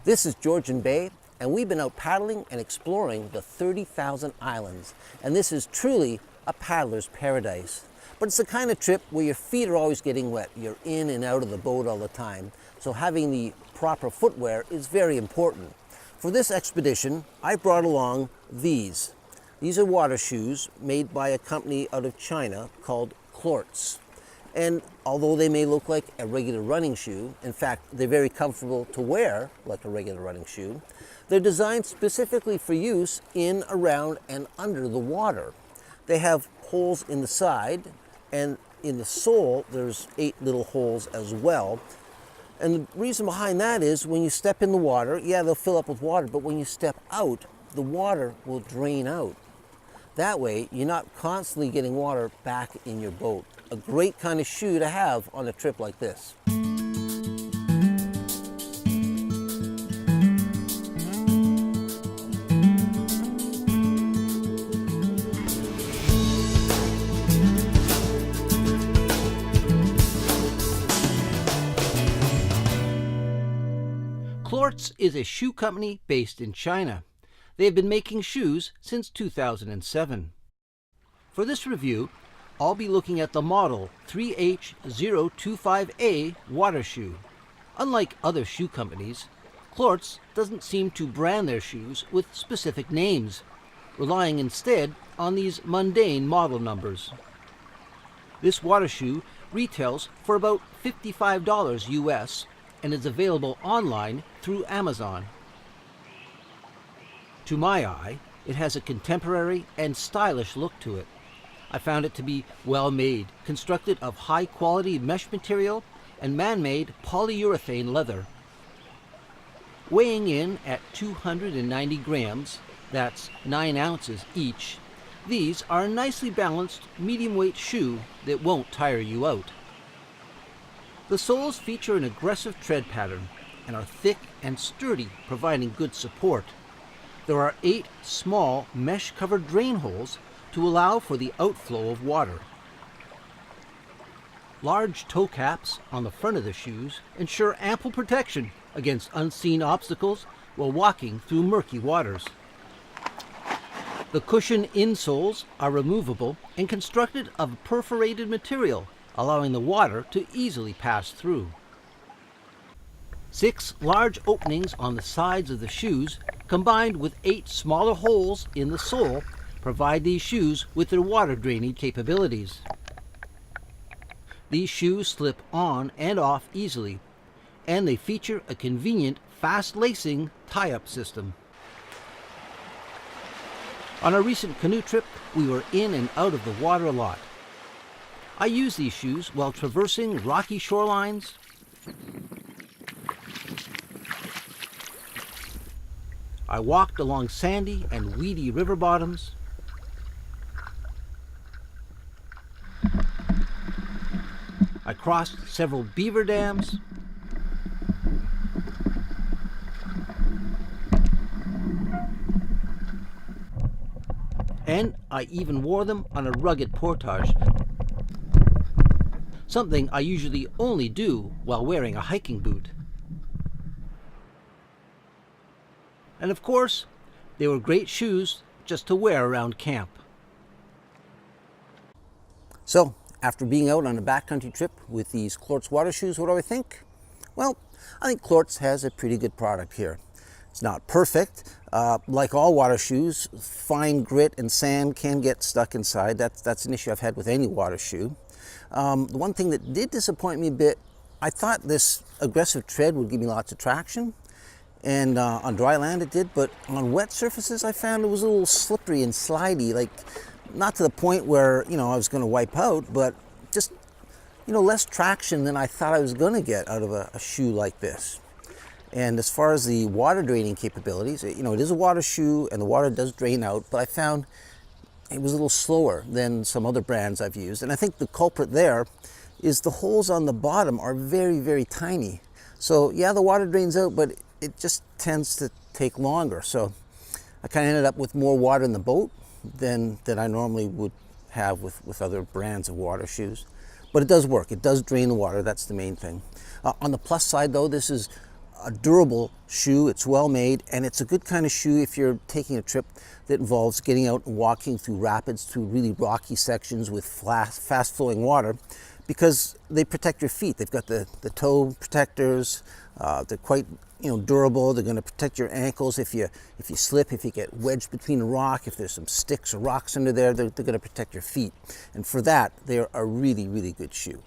This is Georgian Bay, and we've been out paddling and exploring the 30,000 islands. And this is truly a paddler's paradise. But it's the kind of trip where your feet are always getting wet. You're in and out of the boat all the time. So having the proper footwear is very important. For this expedition, I brought along these. These are water shoes made by a company out of China called Clorts. And although they may look like a regular running shoe, in fact, they're very comfortable to wear like a regular running shoe, they're designed specifically for use in, around, and under the water. They have holes in the side, and in the sole, there's 8 little holes as well. And the reason behind that is when you step in the water, yeah, they'll fill up with water, but when you step out, the water will drain out. That way, you're not constantly getting water back in your boat. A great kind of shoe to have on a trip like this. Clorts is a shoe company based in China. They have been making shoes since 2007. For this review, I'll be looking at the model 3H025A water shoe. Unlike other shoe companies, Clorts doesn't seem to brand their shoes with specific names, relying instead on these mundane model numbers. This water shoe retails for about $55 US and is available online through Amazon. To my eye, it has a contemporary and stylish look to it. I found it to be well made, constructed of high quality mesh material and man-made polyurethane leather. Weighing in at 290 grams, that's 9 ounces each, these are a nicely balanced medium weight shoe that won't tire you out. The soles feature an aggressive tread pattern and are thick and sturdy, providing good support. There are 8 small mesh-covered drain holes to allow for the outflow of water. Large toe caps on the front of the shoes ensure ample protection against unseen obstacles while walking through murky waters. The cushion insoles are removable and constructed of perforated material, allowing the water to easily pass through. 6 large openings on the sides of the shoes, combined with 8 smaller holes in the sole, provide these shoes with their water draining capabilities. These shoes slip on and off easily, and they feature a convenient fast lacing tie-up system. On a recent canoe trip, we were in and out of the water a lot. I use these shoes while traversing rocky shorelines, I walked along sandy and weedy river bottoms, I crossed several beaver dams, and I even wore them on a rugged portage, something I usually only do while wearing a hiking boot. And of course, they were great shoes just to wear around camp. So, after being out on a backcountry trip with these Clorts water shoes, what do I think? Well, I think Clorts has a pretty good product here. It's not perfect. Like all water shoes, fine grit and sand can get stuck inside. That's an issue I've had with any water shoe. The one thing that did disappoint me a bit, I thought this aggressive tread would give me lots of traction. And on dry land it did, but on wet surfaces I found it was a little slippery and slidey, like not to the point where, I was going to wipe out, but just, less traction than I thought I was going to get out of a shoe like this. And as far as the water draining capabilities, it is a water shoe and the water does drain out, but I found it was a little slower than some other brands I've used. And I think the culprit there is the holes on the bottom are very, very tiny. So yeah, the water drains out, but it just tends to take longer. So I kind of ended up with more water in the boat than I normally would have with other brands of water shoes. But it does work. It does drain the water. That's the main thing. On the plus side, though, this is a durable shoe. It's well made, and it's a good kind of shoe if you're taking a trip that involves getting out and walking through rapids, through really rocky sections with fast flowing water, because they protect your feet. They've got the toe protectors. They're quite durable. They're going to protect your ankles if you slip, if you get wedged between a rock, if there's some sticks or rocks under there. They're going to protect your feet, and for that they're a really, really good shoe.